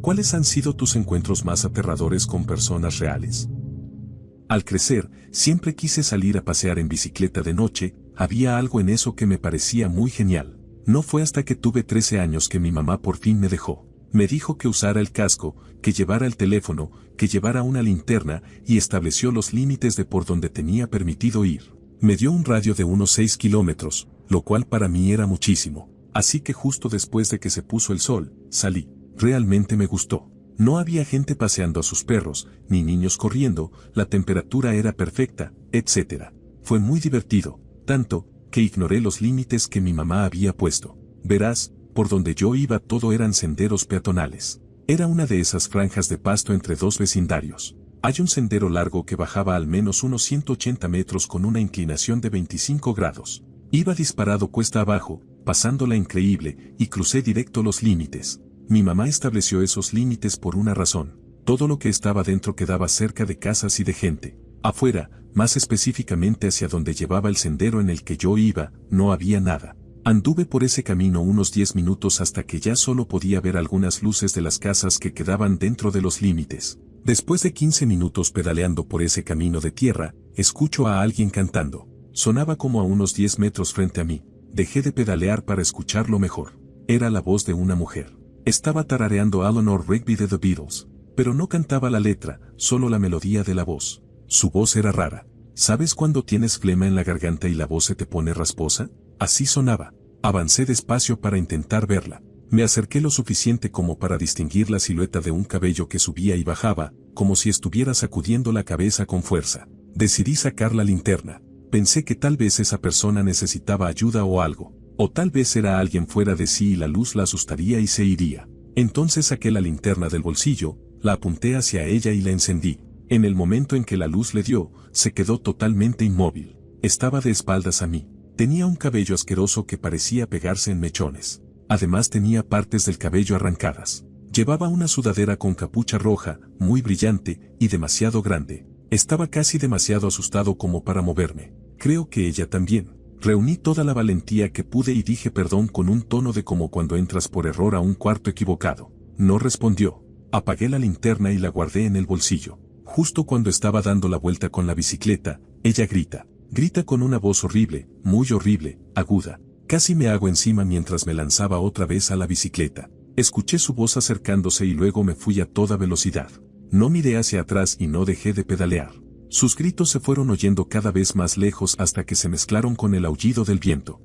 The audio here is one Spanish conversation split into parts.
¿Cuáles han sido tus encuentros más aterradores con personas reales? Al crecer, siempre quise salir a pasear en bicicleta de noche, había algo en eso que me parecía muy genial. No fue hasta que tuve 13 años que mi mamá por fin me dejó. Me dijo que usara el casco, que llevara el teléfono, que llevara una linterna y estableció los límites de por donde tenía permitido ir. Me dio un radio de unos 6 kilómetros, lo cual para mí era muchísimo. Así que justo después de que se puso el sol, salí. Realmente me gustó. No había gente paseando a sus perros, ni niños corriendo, la temperatura era perfecta, etc. Fue muy divertido, tanto, que ignoré los límites que mi mamá había puesto. Verás, por donde yo iba todo eran senderos peatonales. Era una de esas franjas de pasto entre dos vecindarios. Hay un sendero largo que bajaba al menos unos 180 metros con una inclinación de 25 grados. Iba disparado cuesta abajo, pasándola increíble, y crucé directo los límites. Mi mamá estableció esos límites por una razón. Todo lo que estaba dentro quedaba cerca de casas y de gente. Afuera, más específicamente hacia donde llevaba el sendero en el que yo iba, no había nada. Anduve por ese camino unos 10 minutos hasta que ya solo podía ver algunas luces de las casas que quedaban dentro de los límites. Después de 15 minutos pedaleando por ese camino de tierra, escucho a alguien cantando. Sonaba como a unos 10 metros frente a mí. Dejé de pedalear para escucharlo mejor. Era la voz de una mujer. Estaba tarareando Eleanor Rigby de The Beatles, pero no cantaba la letra, solo la melodía de la voz. Su voz era rara. ¿Sabes cuando tienes flema en la garganta y la voz se te pone rasposa? Así sonaba. Avancé despacio para intentar verla. Me acerqué lo suficiente como para distinguir la silueta de un cabello que subía y bajaba, como si estuviera sacudiendo la cabeza con fuerza. Decidí sacar la linterna. Pensé que tal vez esa persona necesitaba ayuda o algo. O tal vez era alguien fuera de sí y la luz la asustaría y se iría. Entonces saqué la linterna del bolsillo, la apunté hacia ella y la encendí. En el momento en que la luz le dio, se quedó totalmente inmóvil. Estaba de espaldas a mí. Tenía un cabello asqueroso que parecía pegarse en mechones. Además tenía partes del cabello arrancadas. Llevaba una sudadera con capucha roja, muy brillante y demasiado grande. Estaba casi demasiado asustado como para moverme. Creo que ella también. Reuní toda la valentía que pude y dije perdón con un tono de como cuando entras por error a un cuarto equivocado. No respondió. Apagué la linterna y la guardé en el bolsillo. Justo cuando estaba dando la vuelta con la bicicleta, ella grita. Grita con una voz horrible, muy horrible, aguda. Casi me hago encima mientras me lanzaba otra vez a la bicicleta. Escuché su voz acercándose y luego me fui a toda velocidad. No miré hacia atrás y no dejé de pedalear. Sus gritos se fueron oyendo cada vez más lejos hasta que se mezclaron con el aullido del viento.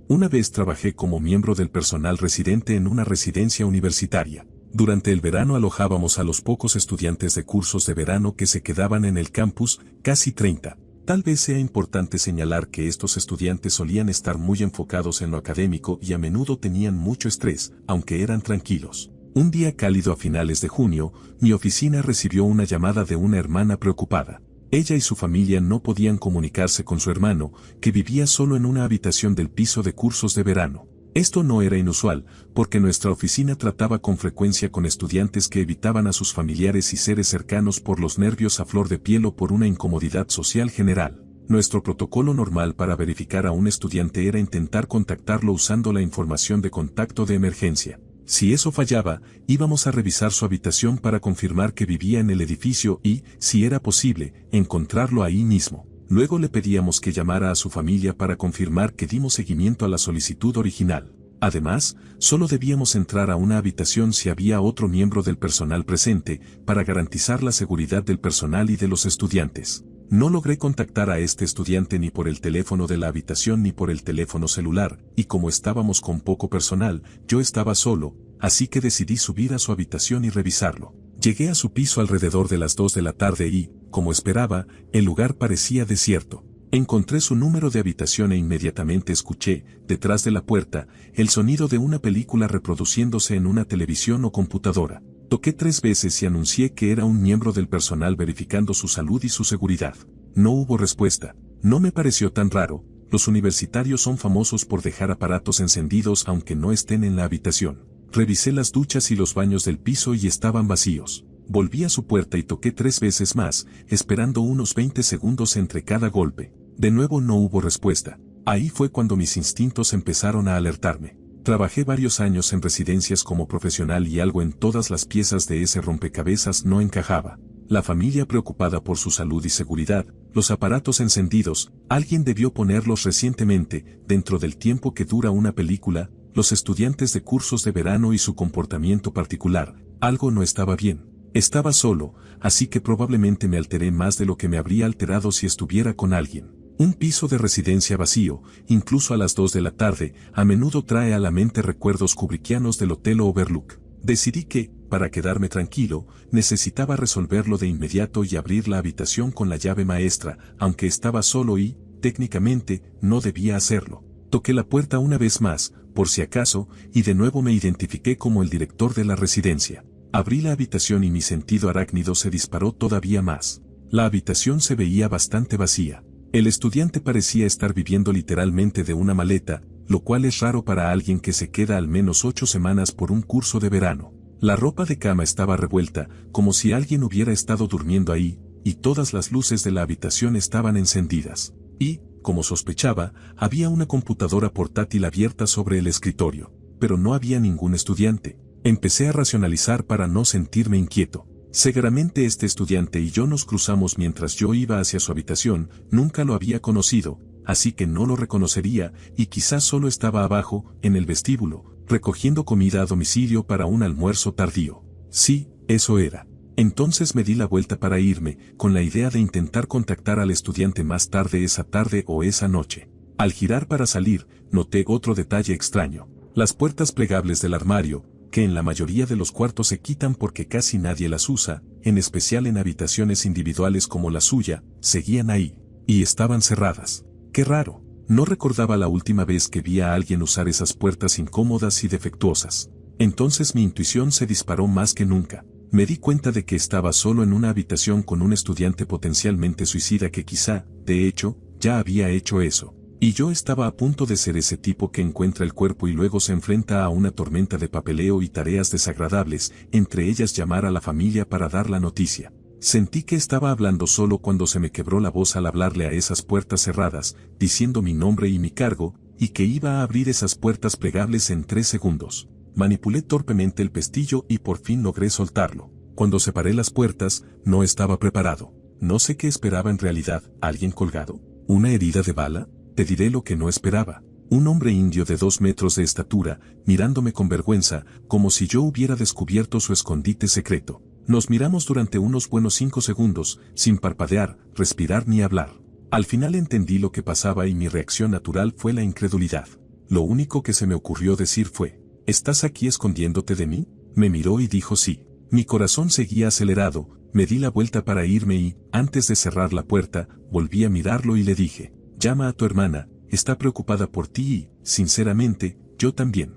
Una vez trabajé como miembro del personal residente en una residencia universitaria. Durante el verano alojábamos a los pocos estudiantes de cursos de verano que se quedaban en el campus, casi 30. Tal vez sea importante señalar que estos estudiantes solían estar muy enfocados en lo académico y a menudo tenían mucho estrés, aunque eran tranquilos. Un día cálido a finales de junio, mi oficina recibió una llamada de una hermana preocupada. Ella y su familia no podían comunicarse con su hermano, que vivía solo en una habitación del piso de cursos de verano. Esto no era inusual, porque nuestra oficina trataba con frecuencia con estudiantes que evitaban a sus familiares y seres cercanos por los nervios a flor de piel o por una incomodidad social general. Nuestro protocolo normal para verificar a un estudiante era intentar contactarlo usando la información de contacto de emergencia. Si eso fallaba, íbamos a revisar su habitación para confirmar que vivía en el edificio y, si era posible, encontrarlo ahí mismo. Luego le pedíamos que llamara a su familia para confirmar que dimos seguimiento a la solicitud original. Además, solo debíamos entrar a una habitación si había otro miembro del personal presente, para garantizar la seguridad del personal y de los estudiantes. No logré contactar a este estudiante ni por el teléfono de la habitación ni por el teléfono celular, y como estábamos con poco personal, yo estaba solo, así que decidí subir a su habitación y revisarlo. Llegué a su piso alrededor de las 2 de la tarde y, como esperaba, el lugar parecía desierto. Encontré su número de habitación e inmediatamente escuché, detrás de la puerta, el sonido de una película reproduciéndose en una televisión o computadora. Toqué 3 veces y anuncié que era un miembro del personal verificando su salud y su seguridad. No hubo respuesta. No me pareció tan raro. Los universitarios son famosos por dejar aparatos encendidos aunque no estén en la habitación. Revisé las duchas y los baños del piso y estaban vacíos. Volví a su puerta y toqué 3 veces más, esperando unos 20 segundos entre cada golpe. De nuevo no hubo respuesta. Ahí fue cuando mis instintos empezaron a alertarme. Trabajé varios años en residencias como profesional y algo en todas las piezas de ese rompecabezas no encajaba. La familia preocupada por su salud y seguridad, los aparatos encendidos, alguien debió ponerlos recientemente, dentro del tiempo que dura una película, los estudiantes de cursos de verano y su comportamiento particular, algo no estaba bien. Estaba solo, así que probablemente me alteré más de lo que me habría alterado si estuviera con alguien. Un piso de residencia vacío, incluso a las 2 de la tarde, a menudo trae a la mente recuerdos kubrickianos del Hotel Overlook. Decidí que, para quedarme tranquilo, necesitaba resolverlo de inmediato y abrir la habitación con la llave maestra, aunque estaba solo y, técnicamente, no debía hacerlo. Toqué la puerta una vez más, por si acaso, y de nuevo me identifiqué como el director de la residencia. Abrí la habitación y mi sentido arácnido se disparó todavía más. La habitación se veía bastante vacía. El estudiante parecía estar viviendo literalmente de una maleta, lo cual es raro para alguien que se queda al menos 8 semanas por un curso de verano. La ropa de cama estaba revuelta, como si alguien hubiera estado durmiendo ahí, y todas las luces de la habitación estaban encendidas. Y, como sospechaba, había una computadora portátil abierta sobre el escritorio, pero no había ningún estudiante. Empecé a racionalizar para no sentirme inquieto. Seguramente este estudiante y yo nos cruzamos mientras yo iba hacia su habitación, nunca lo había conocido, así que no lo reconocería, y quizás solo estaba abajo, en el vestíbulo, recogiendo comida a domicilio para un almuerzo tardío. Sí, eso era. Entonces me di la vuelta para irme, con la idea de intentar contactar al estudiante más tarde esa tarde o esa noche. Al girar para salir, noté otro detalle extraño. Las puertas plegables del armario, que en la mayoría de los cuartos se quitan porque casi nadie las usa, en especial en habitaciones individuales como la suya, seguían ahí, y estaban cerradas. ¡Qué raro! No recordaba la última vez que vi a alguien usar esas puertas incómodas y defectuosas. Entonces mi intuición se disparó más que nunca. Me di cuenta de que estaba solo en una habitación con un estudiante potencialmente suicida que quizá, de hecho, ya había hecho eso. Y yo estaba a punto de ser ese tipo que encuentra el cuerpo y luego se enfrenta a una tormenta de papeleo y tareas desagradables, entre ellas llamar a la familia para dar la noticia. Sentí que estaba hablando solo cuando se me quebró la voz al hablarle a esas puertas cerradas, diciendo mi nombre y mi cargo, y que iba a abrir esas puertas plegables en 3 segundos. Manipulé torpemente el pestillo y por fin logré soltarlo. Cuando separé las puertas, no estaba preparado. No sé qué esperaba en realidad. ¿Alguien colgado? ¿Una herida de bala? Te diré lo que no esperaba. Un hombre indio de 2 metros de estatura, mirándome con vergüenza, como si yo hubiera descubierto su escondite secreto. Nos miramos durante unos buenos 5 segundos, sin parpadear, respirar ni hablar. Al final entendí lo que pasaba y mi reacción natural fue la incredulidad. Lo único que se me ocurrió decir fue, ¿estás aquí escondiéndote de mí? Me miró y dijo sí. Mi corazón seguía acelerado, me di la vuelta para irme y, antes de cerrar la puerta, volví a mirarlo y le dije, llama a tu hermana, está preocupada por ti y, sinceramente, yo también.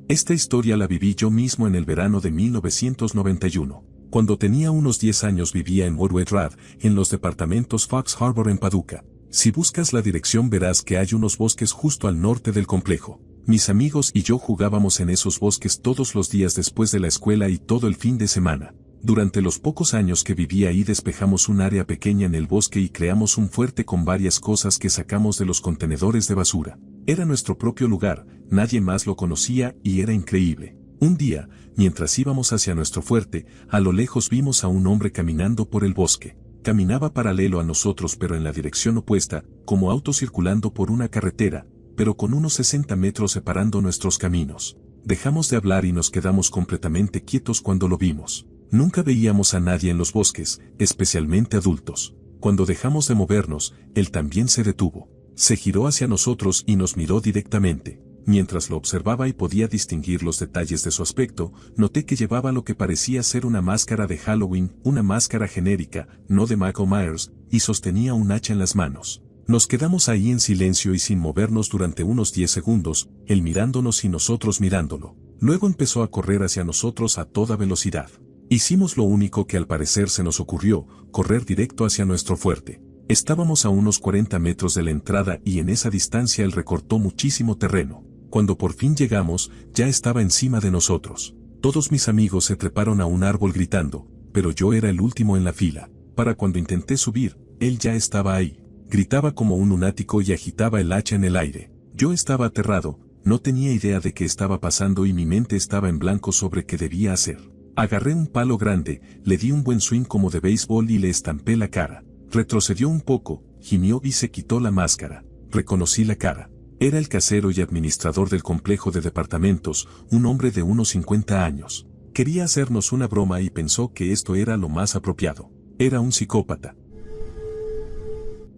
Esta historia la viví yo mismo en el verano de 1991. Cuando tenía unos 10 años vivía en Woodward Drive, en los departamentos Fox Harbor en Paducah. Si buscas la dirección verás que hay unos bosques justo al norte del complejo. Mis amigos y yo jugábamos en esos bosques todos los días después de la escuela y todo el fin de semana. Durante los pocos años que viví ahí despejamos un área pequeña en el bosque y creamos un fuerte con varias cosas que sacamos de los contenedores de basura. Era nuestro propio lugar, nadie más lo conocía y era increíble. Un día, mientras íbamos hacia nuestro fuerte, a lo lejos vimos a un hombre caminando por el bosque. Caminaba paralelo a nosotros pero en la dirección opuesta, como auto circulando por una carretera, pero con unos 60 metros separando nuestros caminos. Dejamos de hablar y nos quedamos completamente quietos cuando lo vimos. Nunca veíamos a nadie en los bosques, especialmente adultos. Cuando dejamos de movernos, él también se detuvo. Se giró hacia nosotros y nos miró directamente. Mientras lo observaba y podía distinguir los detalles de su aspecto, noté que llevaba lo que parecía ser una máscara de Halloween, una máscara genérica, no de Michael Myers, y sostenía un hacha en las manos. Nos quedamos ahí en silencio y sin movernos durante unos 10 segundos, él mirándonos y nosotros mirándolo. Luego empezó a correr hacia nosotros a toda velocidad. Hicimos lo único que al parecer se nos ocurrió, correr directo hacia nuestro fuerte. Estábamos a unos 40 metros de la entrada y en esa distancia él recortó muchísimo terreno. Cuando por fin llegamos, ya estaba encima de nosotros. Todos mis amigos se treparon a un árbol gritando, pero yo era el último en la fila. Para cuando intenté subir, él ya estaba ahí. Gritaba como un lunático y agitaba el hacha en el aire. Yo estaba aterrado, no tenía idea de qué estaba pasando y mi mente estaba en blanco sobre qué debía hacer. Agarré un palo grande, le di un buen swing como de béisbol y le estampé la cara. Retrocedió un poco, gimió y se quitó la máscara. Reconocí la cara. Era el casero y administrador del complejo de departamentos, un hombre de unos 50 años. Quería hacernos una broma y pensó que esto era lo más apropiado. Era un psicópata.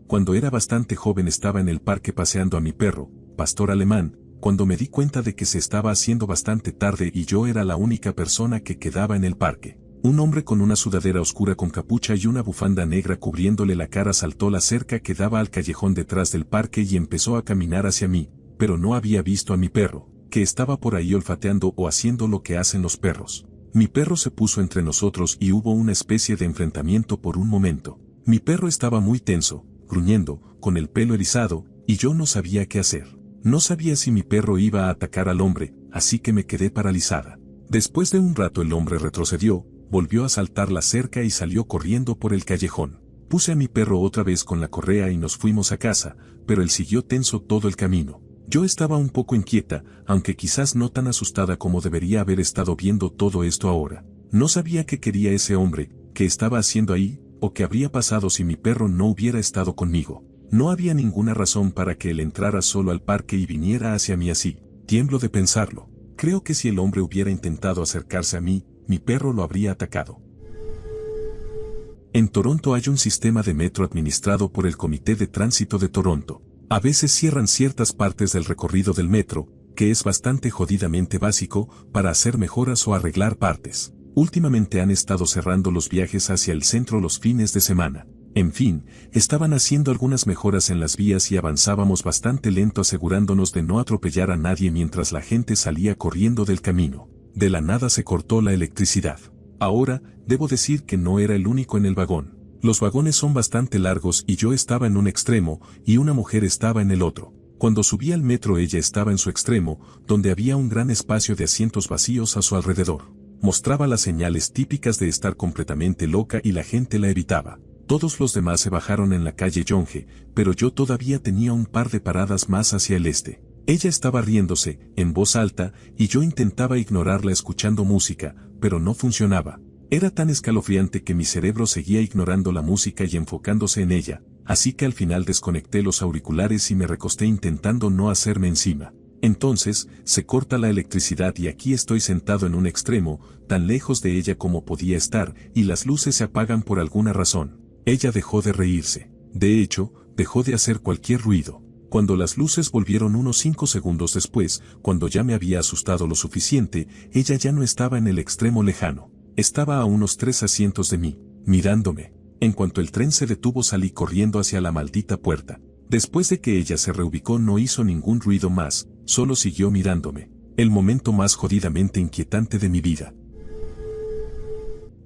Cuando era bastante joven estaba en el parque paseando a mi perro, pastor alemán, cuando me di cuenta de que se estaba haciendo bastante tarde y yo era la única persona que quedaba en el parque. Un hombre con una sudadera oscura con capucha y una bufanda negra cubriéndole la cara saltó la cerca que daba al callejón detrás del parque y empezó a caminar hacia mí, pero no había visto a mi perro, que estaba por ahí olfateando o haciendo lo que hacen los perros. Mi perro se puso entre nosotros y hubo una especie de enfrentamiento por un momento. Mi perro estaba muy tenso, gruñendo, con el pelo erizado, y yo no sabía qué hacer. No sabía si mi perro iba a atacar al hombre, así que me quedé paralizada. Después de un rato el hombre retrocedió, volvió a saltar la cerca y salió corriendo por el callejón. Puse a mi perro otra vez con la correa y nos fuimos a casa, pero él siguió tenso todo el camino. Yo estaba un poco inquieta, aunque quizás no tan asustada como debería haber estado viendo todo esto ahora. No sabía qué quería ese hombre, qué estaba haciendo ahí, o qué habría pasado si mi perro no hubiera estado conmigo. No había ninguna razón para que él entrara solo al parque y viniera hacia mí así. Tiemblo de pensarlo. Creo que si el hombre hubiera intentado acercarse a mí, mi perro lo habría atacado. En Toronto hay un sistema de metro administrado por el Comité de Tránsito de Toronto. A veces cierran ciertas partes del recorrido del metro, que es bastante jodidamente básico, para hacer mejoras o arreglar partes. Últimamente han estado cerrando los viajes hacia el centro los fines de semana. En fin, estaban haciendo algunas mejoras en las vías y avanzábamos bastante lento asegurándonos de no atropellar a nadie mientras la gente salía corriendo del camino. De la nada se cortó la electricidad. Ahora, debo decir que no era el único en el vagón. Los vagones son bastante largos y yo estaba en un extremo y una mujer estaba en el otro. Cuando subí al metro ella estaba en su extremo, donde había un gran espacio de asientos vacíos a su alrededor. Mostraba las señales típicas de estar completamente loca y la gente la evitaba. Todos los demás se bajaron en la calle Yonge, pero yo todavía tenía un par de paradas más hacia el este. Ella estaba riéndose, en voz alta, y yo intentaba ignorarla escuchando música, pero no funcionaba. Era tan escalofriante que mi cerebro seguía ignorando la música y enfocándose en ella, así que al final desconecté los auriculares y me recosté intentando no hacerme encima. Entonces, se corta la electricidad y aquí estoy sentado en un extremo, tan lejos de ella como podía estar, y las luces se apagan por alguna razón. Ella dejó de reírse. De hecho, dejó de hacer cualquier ruido. Cuando las luces volvieron unos 5 segundos después, cuando ya me había asustado lo suficiente, ella ya no estaba en el extremo lejano. Estaba a unos 3 asientos de mí, mirándome. En cuanto el tren se detuvo salí corriendo hacia la maldita puerta. Después de que ella se reubicó no hizo ningún ruido más, solo siguió mirándome. El momento más jodidamente inquietante de mi vida.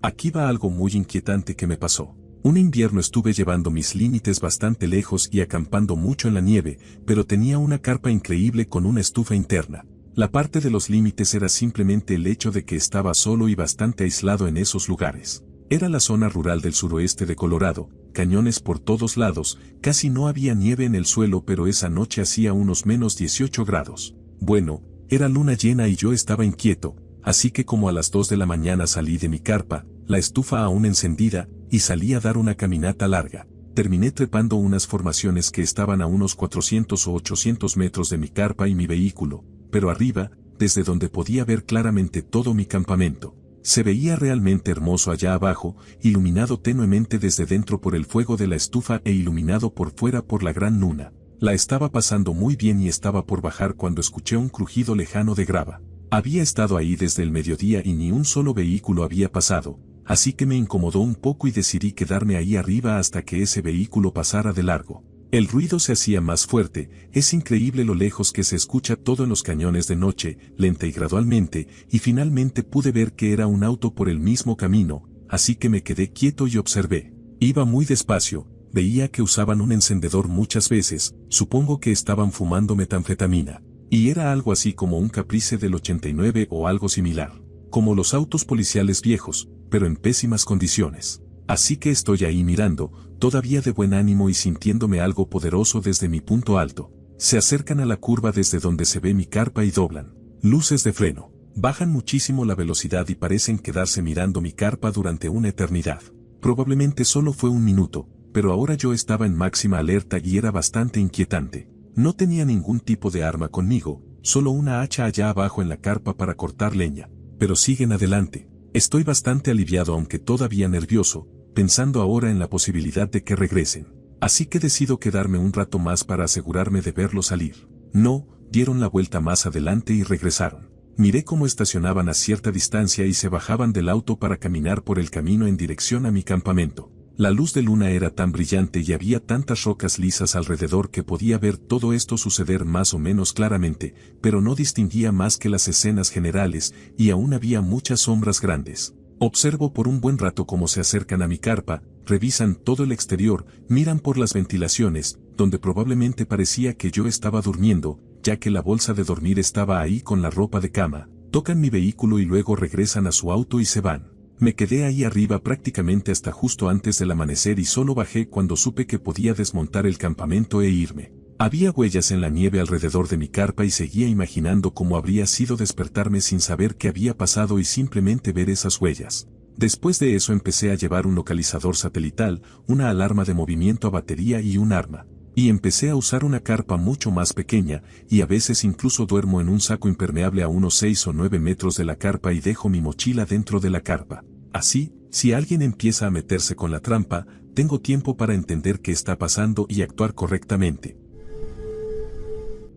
Aquí va algo muy inquietante que me pasó. Un invierno estuve llevando mis límites bastante lejos y acampando mucho en la nieve, pero tenía una carpa increíble con una estufa interna. La parte de los límites era simplemente el hecho de que estaba solo y bastante aislado en esos lugares. Era la zona rural del suroeste de Colorado, cañones por todos lados, casi no había nieve en el suelo pero esa noche hacía unos menos 18 grados. Bueno, era luna llena y yo estaba inquieto, así que como a las 2 de la mañana salí de mi carpa, la estufa aún encendida, y salí a dar una caminata larga. Terminé trepando unas formaciones que estaban a unos 400 o 800 metros de mi carpa y mi vehículo, pero arriba, desde donde podía ver claramente todo mi campamento. Se veía realmente hermoso allá abajo, iluminado tenuemente desde dentro por el fuego de la estufa e iluminado por fuera por la gran luna. La estaba pasando muy bien y estaba por bajar cuando escuché un crujido lejano de grava. Había estado ahí desde el mediodía y ni un solo vehículo había pasado, así que me incomodó un poco y decidí quedarme ahí arriba hasta que ese vehículo pasara de largo. El ruido se hacía más fuerte, es increíble lo lejos que se escucha todo en los cañones de noche, lenta y gradualmente, y finalmente pude ver que era un auto por el mismo camino, así que me quedé quieto y observé. Iba muy despacio, veía que usaban un encendedor muchas veces, supongo que estaban fumando metanfetamina. Y era algo así como un Caprice del 89 o algo similar. Como los autos policiales viejos, pero en pésimas condiciones. Así que estoy ahí mirando, todavía de buen ánimo y sintiéndome algo poderoso desde mi punto alto. Se acercan a la curva desde donde se ve mi carpa y doblan. Luces de freno. Bajan muchísimo la velocidad y parecen quedarse mirando mi carpa durante una eternidad. Probablemente solo fue un minuto, pero ahora yo estaba en máxima alerta y era bastante inquietante. No tenía ningún tipo de arma conmigo, solo una hacha allá abajo en la carpa para cortar leña. Pero siguen adelante. Estoy bastante aliviado aunque todavía nervioso, pensando ahora en la posibilidad de que regresen. Así que decido quedarme un rato más para asegurarme de verlos salir. No, dieron la vuelta más adelante y regresaron. Miré cómo estacionaban a cierta distancia y se bajaban del auto para caminar por el camino en dirección a mi campamento. La luz de luna era tan brillante y había tantas rocas lisas alrededor que podía ver todo esto suceder más o menos claramente, pero no distinguía más que las escenas generales y aún había muchas sombras grandes. Observo por un buen rato cómo se acercan a mi carpa, revisan todo el exterior, miran por las ventilaciones, donde probablemente parecía que yo estaba durmiendo, ya que la bolsa de dormir estaba ahí con la ropa de cama, tocan mi vehículo y luego regresan a su auto y se van. Me quedé ahí arriba prácticamente hasta justo antes del amanecer y solo bajé cuando supe que podía desmontar el campamento e irme. Había huellas en la nieve alrededor de mi carpa y seguía imaginando cómo habría sido despertarme sin saber qué había pasado y simplemente ver esas huellas. Después de eso empecé a llevar un localizador satelital, una alarma de movimiento a batería y un arma. Y empecé a usar una carpa mucho más pequeña, y a veces incluso duermo en un saco impermeable a unos 6 o 9 metros de la carpa y dejo mi mochila dentro de la carpa. Así, si alguien empieza a meterse con la trampa, tengo tiempo para entender qué está pasando y actuar correctamente.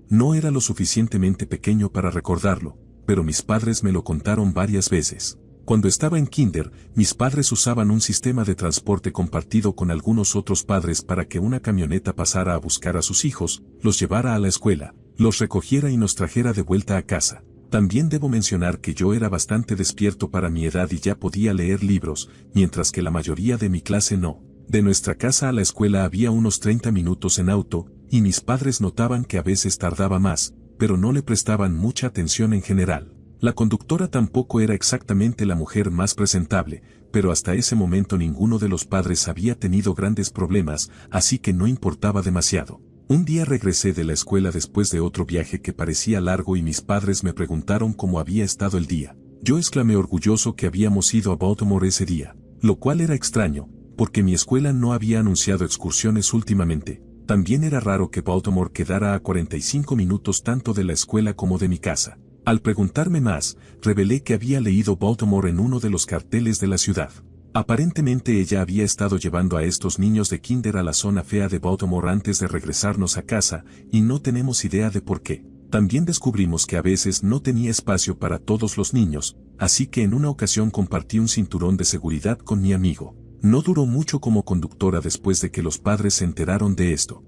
No era lo suficientemente pequeño para recordarlo, pero mis padres me lo contaron varias veces. Cuando estaba en kinder, mis padres usaban un sistema de transporte compartido con algunos otros padres para que una camioneta pasara a buscar a sus hijos, los llevara a la escuela, los recogiera y nos trajera de vuelta a casa. También debo mencionar que yo era bastante despierto para mi edad y ya podía leer libros, mientras que la mayoría de mi clase no. De nuestra casa a la escuela había unos 30 minutos en auto, y mis padres notaban que a veces tardaba más, pero no le prestaban mucha atención en general. La conductora tampoco era exactamente la mujer más presentable, pero hasta ese momento ninguno de los padres había tenido grandes problemas, así que no importaba demasiado. Un día regresé de la escuela después de otro viaje que parecía largo y mis padres me preguntaron cómo había estado el día. Yo exclamé orgulloso que habíamos ido a Baltimore ese día, lo cual era extraño, porque mi escuela no había anunciado excursiones últimamente. También era raro que Baltimore quedara a 45 minutos tanto de la escuela como de mi casa. Al preguntarme más, revelé que había leído Baltimore en uno de los carteles de la ciudad. Aparentemente ella había estado llevando a estos niños de kinder a la zona fea de Baltimore antes de regresarnos a casa, y no tenemos idea de por qué. También descubrimos que a veces no tenía espacio para todos los niños, así que en una ocasión compartí un cinturón de seguridad con mi amigo. No duró mucho como conductora después de que los padres se enteraron de esto.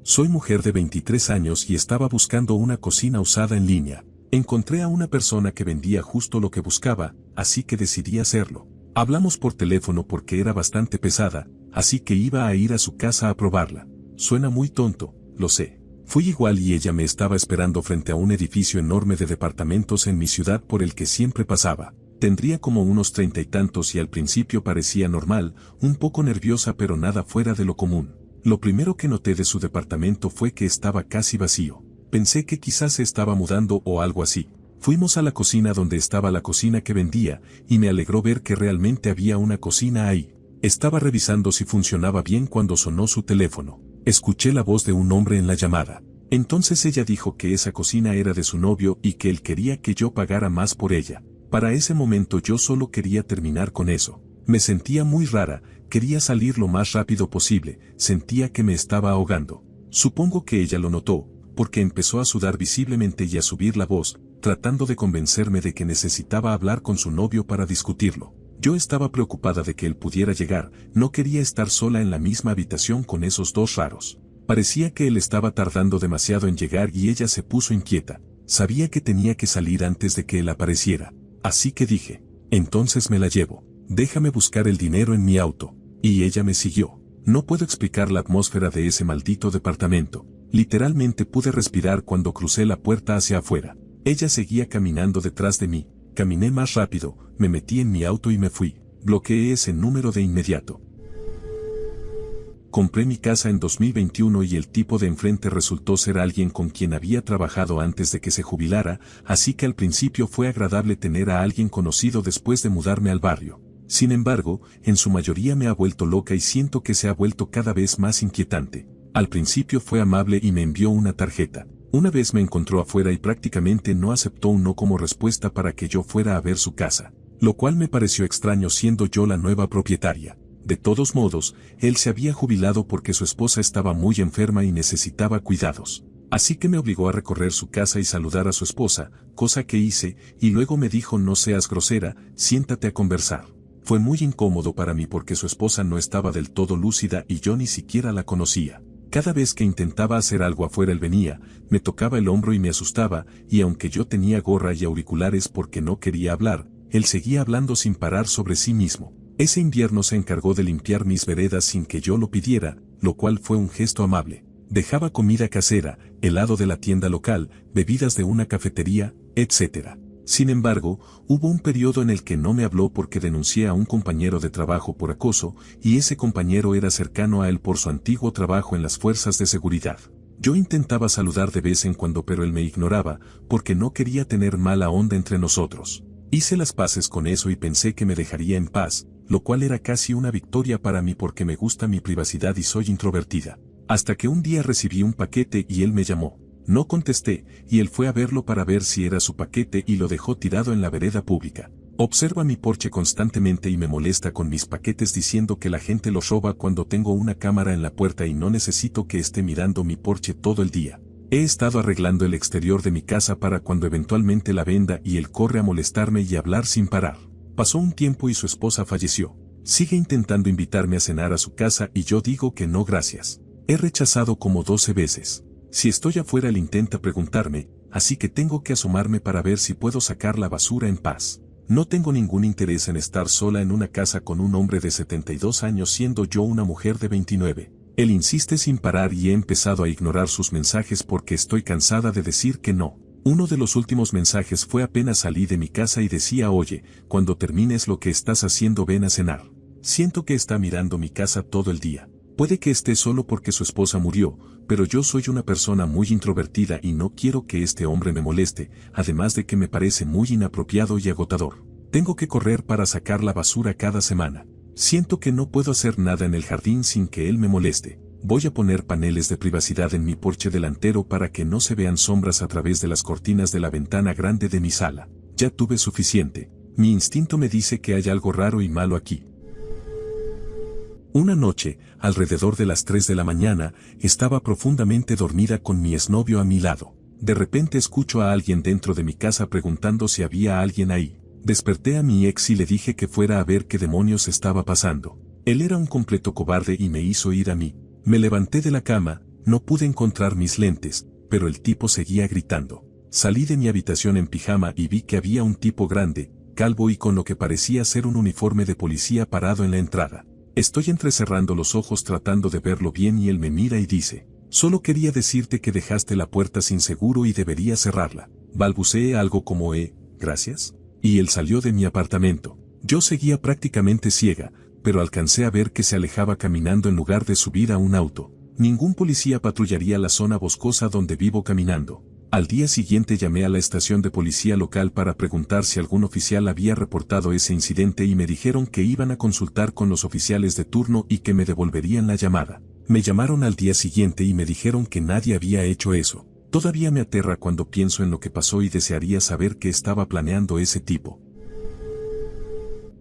Soy mujer de 23 años y estaba buscando una cocina usada en línea. Encontré a una persona que vendía justo lo que buscaba, así que decidí hacerlo. Hablamos por teléfono porque era bastante pesada, así que iba a ir a su casa a probarla. Suena muy tonto, lo sé. Fui igual y ella me estaba esperando frente a un edificio enorme de departamentos en mi ciudad por el que siempre pasaba. Tendría como unos 30 y tantos y al principio parecía normal, un poco nerviosa pero nada fuera de lo común. Lo primero que noté de su departamento fue que estaba casi vacío. Pensé que quizás se estaba mudando o algo así. Fuimos a la cocina donde estaba la cocina que vendía, y me alegró ver que realmente había una cocina ahí. Estaba revisando si funcionaba bien cuando sonó su teléfono. Escuché la voz de un hombre en la llamada. Entonces ella dijo que esa cocina era de su novio y que él quería que yo pagara más por ella. Para ese momento yo solo quería terminar con eso. Me sentía muy rara, quería salir lo más rápido posible, sentía que me estaba ahogando. Supongo que ella lo notó, porque empezó a sudar visiblemente y a subir la voz, tratando de convencerme de que necesitaba hablar con su novio para discutirlo. Yo estaba preocupada de que él pudiera llegar, no quería estar sola en la misma habitación con esos dos raros. Parecía que él estaba tardando demasiado en llegar y ella se puso inquieta. Sabía que tenía que salir antes de que él apareciera. Así que dije, entonces me la llevo. Déjame buscar el dinero en mi auto. Y ella me siguió. No puedo explicar la atmósfera de ese maldito departamento. Literalmente pude respirar cuando crucé la puerta hacia afuera. Ella seguía caminando detrás de mí. Caminé más rápido, me metí en mi auto y me fui. Bloqueé ese número de inmediato. Compré mi casa en 2021 y el tipo de enfrente resultó ser alguien con quien había trabajado antes de que se jubilara, así que al principio fue agradable tener a alguien conocido después de mudarme al barrio. Sin embargo, en su mayoría me ha vuelto loca y siento que se ha vuelto cada vez más inquietante. Al principio fue amable y me envió una tarjeta. Una vez me encontró afuera y prácticamente no aceptó un no como respuesta para que yo fuera a ver su casa, lo cual me pareció extraño siendo yo la nueva propietaria. De todos modos, él se había jubilado porque su esposa estaba muy enferma y necesitaba cuidados. Así que me obligó a recorrer su casa y saludar a su esposa, cosa que hice, y luego me dijo: no seas grosera, siéntate a conversar. Fue muy incómodo para mí porque su esposa no estaba del todo lúcida y yo ni siquiera la conocía. Cada vez que intentaba hacer algo afuera él venía, me tocaba el hombro y me asustaba, y aunque yo tenía gorra y auriculares porque no quería hablar, él seguía hablando sin parar sobre sí mismo. Ese invierno se encargó de limpiar mis veredas sin que yo lo pidiera, lo cual fue un gesto amable. Dejaba comida casera, helado de la tienda local, bebidas de una cafetería, etc. Sin embargo, hubo un periodo en el que no me habló porque denuncié a un compañero de trabajo por acoso, y ese compañero era cercano a él por su antiguo trabajo en las fuerzas de seguridad. Yo intentaba saludar de vez en cuando pero él me ignoraba, porque no quería tener mala onda entre nosotros. Hice las paces con eso y pensé que me dejaría en paz, lo cual era casi una victoria para mí porque me gusta mi privacidad y soy introvertida. Hasta que un día recibí un paquete y él me llamó. No contesté, y él fue a verlo para ver si era su paquete y lo dejó tirado en la vereda pública. Observa mi porche constantemente y me molesta con mis paquetes diciendo que la gente los roba cuando tengo una cámara en la puerta y no necesito que esté mirando mi porche todo el día. He estado arreglando el exterior de mi casa para cuando eventualmente la venda y él corre a molestarme y hablar sin parar. Pasó un tiempo y su esposa falleció. Sigue intentando invitarme a cenar a su casa y yo digo que no gracias. He rechazado como 12 veces. Si estoy afuera él intenta preguntarme, así que tengo que asomarme para ver si puedo sacar la basura en paz. No tengo ningún interés en estar sola en una casa con un hombre de 72 años siendo yo una mujer de 29. Él insiste sin parar y he empezado a ignorar sus mensajes porque estoy cansada de decir que no. Uno de los últimos mensajes fue apenas salí de mi casa y decía: oye, cuando termines lo que estás haciendo ven a cenar. Siento que está mirando mi casa todo el día. Puede que esté solo porque su esposa murió, pero yo soy una persona muy introvertida y no quiero que este hombre me moleste, además de que me parece muy inapropiado y agotador. Tengo que correr para sacar la basura cada semana. Siento que no puedo hacer nada en el jardín sin que él me moleste. Voy a poner paneles de privacidad en mi porche delantero para que no se vean sombras a través de las cortinas de la ventana grande de mi sala. Ya tuve suficiente. Mi instinto me dice que hay algo raro y malo aquí. Una noche, alrededor de las 3 de la mañana, estaba profundamente dormida con mi exnovio a mi lado. De repente escucho a alguien dentro de mi casa preguntando si había alguien ahí. Desperté a mi ex y le dije que fuera a ver qué demonios estaba pasando. Él era un completo cobarde y me hizo ir a mí. Me levanté de la cama, no pude encontrar mis lentes, pero el tipo seguía gritando. Salí de mi habitación en pijama y vi que había un tipo grande, calvo y con lo que parecía ser un uniforme de policía parado en la entrada. Estoy entrecerrando los ojos tratando de verlo bien y él me mira y dice: solo quería decirte que dejaste la puerta sin seguro y deberías cerrarla. Balbuceé algo como gracias. Y él salió de mi apartamento. Yo seguía prácticamente ciega, pero alcancé a ver que se alejaba caminando en lugar de subir a un auto. Ningún policía patrullaría la zona boscosa donde vivo caminando. Al día siguiente llamé a la estación de policía local para preguntar si algún oficial había reportado ese incidente y me dijeron que iban a consultar con los oficiales de turno y que me devolverían la llamada. Me llamaron al día siguiente y me dijeron que nadie había hecho eso. Todavía me aterra cuando pienso en lo que pasó y desearía saber qué estaba planeando ese tipo.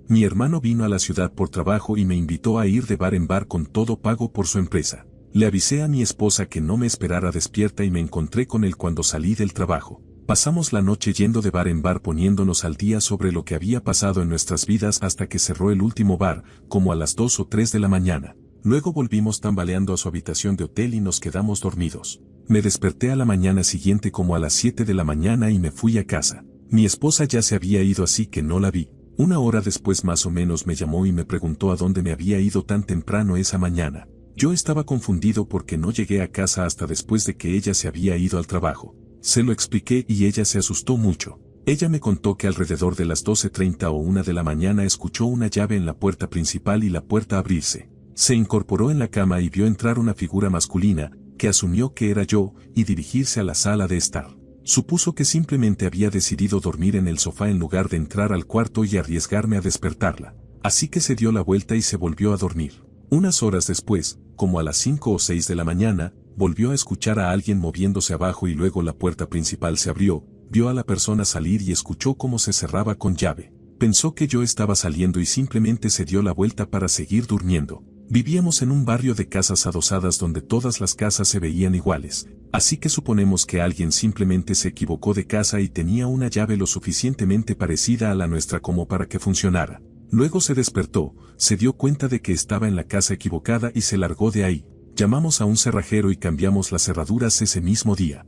Mi hermano vino a la ciudad por trabajo y me invitó a ir de bar en bar con todo pago por su empresa. Le avisé a mi esposa que no me esperara despierta y me encontré con él cuando salí del trabajo. Pasamos la noche yendo de bar en bar poniéndonos al día sobre lo que había pasado en nuestras vidas hasta que cerró el último bar, como a las 2 o 3 de la mañana. Luego volvimos tambaleando a su habitación de hotel y nos quedamos dormidos. Me desperté a la mañana siguiente como a las 7 de la mañana y me fui a casa. Mi esposa ya se había ido así que no la vi. Una hora después más o menos me llamó y me preguntó a dónde me había ido tan temprano esa mañana. Yo estaba confundido porque no llegué a casa hasta después de que ella se había ido al trabajo. Se lo expliqué y ella se asustó mucho. Ella me contó que alrededor de las 12:30 o 1 de la mañana escuchó una llave en la puerta principal y la puerta abrirse. Se incorporó en la cama y vio entrar una figura masculina, que asumió que era yo, y dirigirse a la sala de estar. Supuso que simplemente había decidido dormir en el sofá en lugar de entrar al cuarto y arriesgarme a despertarla. Así que se dio la vuelta y se volvió a dormir. Unas horas después, como a las 5 o 6 de la mañana, volvió a escuchar a alguien moviéndose abajo y luego la puerta principal se abrió, vio a la persona salir y escuchó cómo se cerraba con llave. Pensó que yo estaba saliendo y simplemente se dio la vuelta para seguir durmiendo. Vivíamos en un barrio de casas adosadas donde todas las casas se veían iguales, así que suponemos que alguien simplemente se equivocó de casa y tenía una llave lo suficientemente parecida a la nuestra como para que funcionara. Luego se despertó, se dio cuenta de que estaba en la casa equivocada y se largó de ahí. Llamamos a un cerrajero y cambiamos las cerraduras ese mismo día.